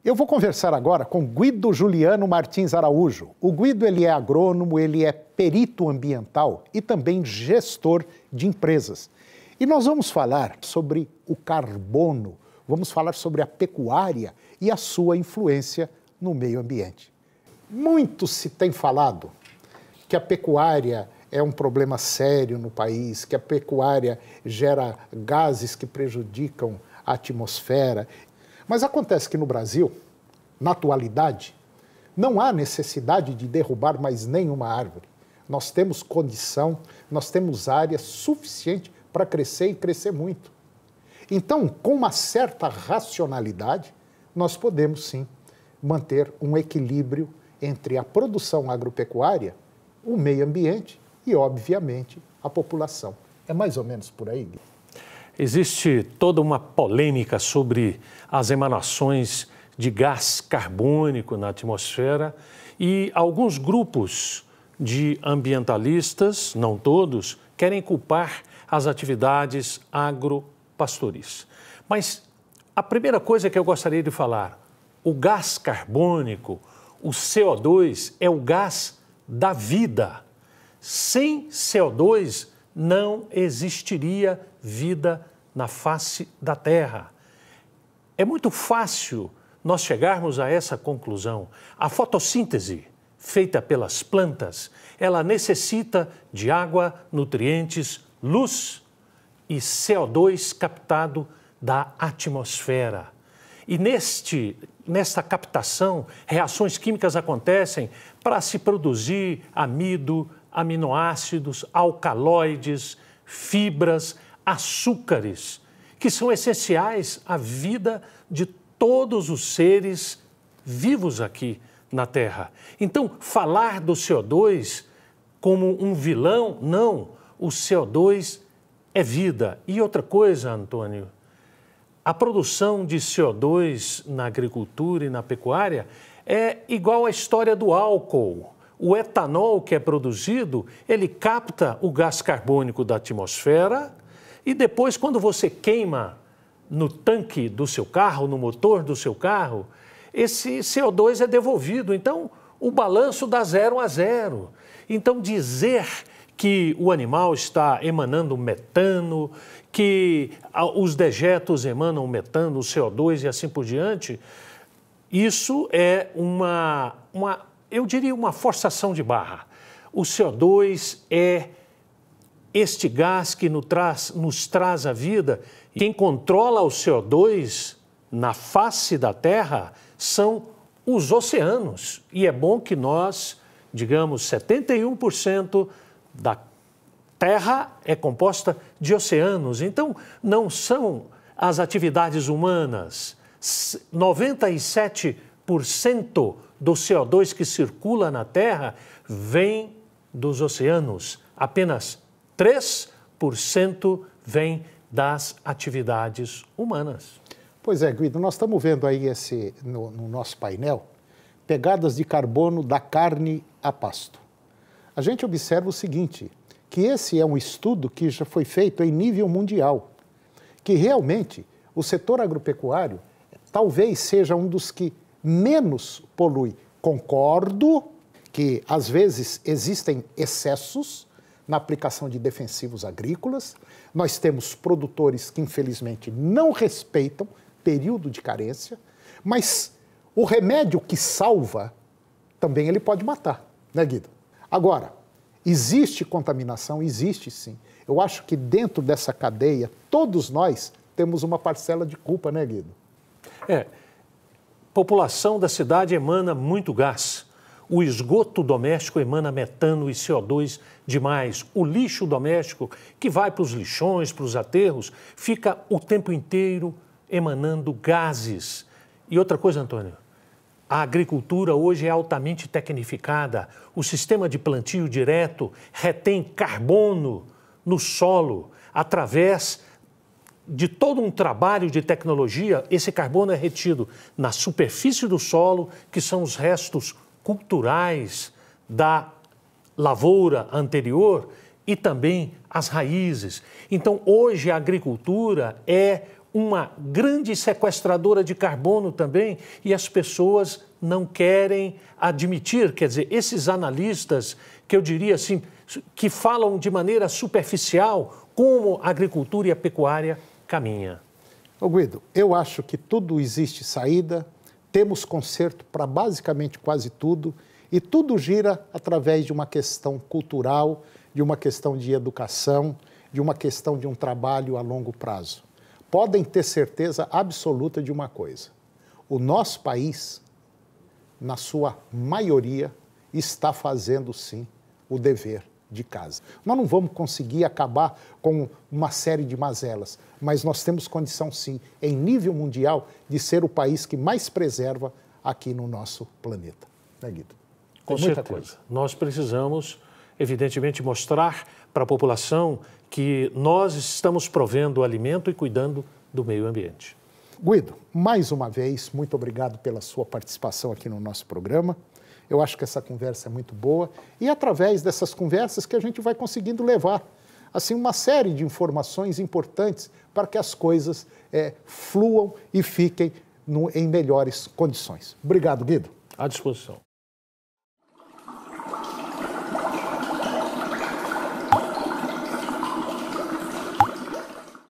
Eu vou conversar agora com Guido Juliano Martins Araújo. O Guido ele é agrônomo, ele é perito ambiental e também gestor de empresas. E nós vamos falar sobre o carbono, vamos falar sobre a pecuária e a sua influência no meio ambiente. Muito se tem falado que a pecuária é um problema sério no país, que a pecuária gera gases que prejudicam a atmosfera. Mas acontece que no Brasil, na atualidade, não há necessidade de derrubar mais nenhuma árvore. Nós temos condição, nós temos área suficiente para crescer e crescer muito. Então, com uma certa racionalidade, nós podemos sim manter um equilíbrio entre a produção agropecuária, o meio ambiente e, obviamente, a população. É mais ou menos por aí, Gui? Existe toda uma polêmica sobre as emanações de gás carbônico na atmosfera e alguns grupos de ambientalistas, não todos, querem culpar as atividades agropastoris. Mas a primeira coisa que eu gostaria de falar, o gás carbônico, o CO2, é o gás da vida. Sem CO2 não existiria vida na face da Terra. É muito fácil nós chegarmos a essa conclusão. A fotossíntese feita pelas plantas, ela necessita de água, nutrientes, luz e CO2 captado da atmosfera. E nesta captação, reações químicas acontecem para se produzir amido, aminoácidos, alcaloides, fibras, açúcares, que são essenciais à vida de todos os seres vivos aqui na Terra. Então, falar do CO2 como um vilão, não. O CO2 é vida. E outra coisa, Antônio, a produção de CO2 na agricultura e na pecuária é igual à história do álcool. O etanol que é produzido, ele capta o gás carbônico da atmosfera e depois, quando você queima no tanque do seu carro, no motor do seu carro, esse CO2 é devolvido. Então, o balanço dá 0 a 0. Então, dizer que o animal está emanando metano, que os dejetos emanam metano, o CO2 e assim por diante, isso é eu diria uma forçação de barra. O CO2 é este gás que nos traz a vida. Quem controla o CO2 na face da Terra são os oceanos. E é bom que nós, digamos, 71% da Terra é composta de oceanos. Então, não são as atividades humanas. 97% do CO2 que circula na Terra vem dos oceanos. Apenas 3% vem das atividades humanas. Pois é, Guido, nós estamos vendo aí no nosso painel pegadas de carbono da carne a pasto. A gente observa o seguinte, que esse é um estudo que já foi feito em nível mundial, que realmente o setor agropecuário talvez seja um dos que menos polui. Concordo que às vezes existem excessos na aplicação de defensivos agrícolas, nós temos produtores que infelizmente não respeitam período de carência, mas o remédio que salva também ele pode matar, né, Guido? Agora, existe contaminação? Existe sim. Eu acho que dentro dessa cadeia, todos nós temos uma parcela de culpa, né, Guido? População da cidade emana muito gás. O esgoto doméstico emana metano e CO2 demais. O lixo doméstico, que vai para os lixões, para os aterros, fica o tempo inteiro emanando gases. E outra coisa, Antônio, a agricultura hoje é altamente tecnificada. O sistema de plantio direto retém carbono no solo através de todo um trabalho de tecnologia. Esse carbono é retido na superfície do solo, que são os restos culturais da lavoura anterior, e também as raízes. Então, hoje a agricultura é uma grande sequestradora de carbono também, e as pessoas não querem admitir, quer dizer, esses analistas, que eu diria assim, que falam de maneira superficial como a agricultura e a pecuária caminha. Ô Guido, eu acho que tudo existe saída, temos conserto para basicamente quase tudo, e tudo gira através de uma questão cultural, de uma questão de educação, de uma questão de um trabalho a longo prazo. Podem ter certeza absoluta de uma coisa: o nosso país, na sua maioria, está fazendo sim o dever de casa. Nós não vamos conseguir acabar com uma série de mazelas, mas nós temos condição sim, em nível mundial, de ser o país que mais preserva aqui no nosso planeta. Né, Guido? Com certeza. Nós precisamos, evidentemente, mostrar para a população que nós estamos provendo o alimento e cuidando do meio ambiente. Guido, mais uma vez, muito obrigado pela sua participação aqui no nosso programa. Eu acho que essa conversa é muito boa e é através dessas conversas que a gente vai conseguindo levar assim, uma série de informações importantes para que as coisas fluam e fiquem em melhores condições. Obrigado, Guido. À disposição.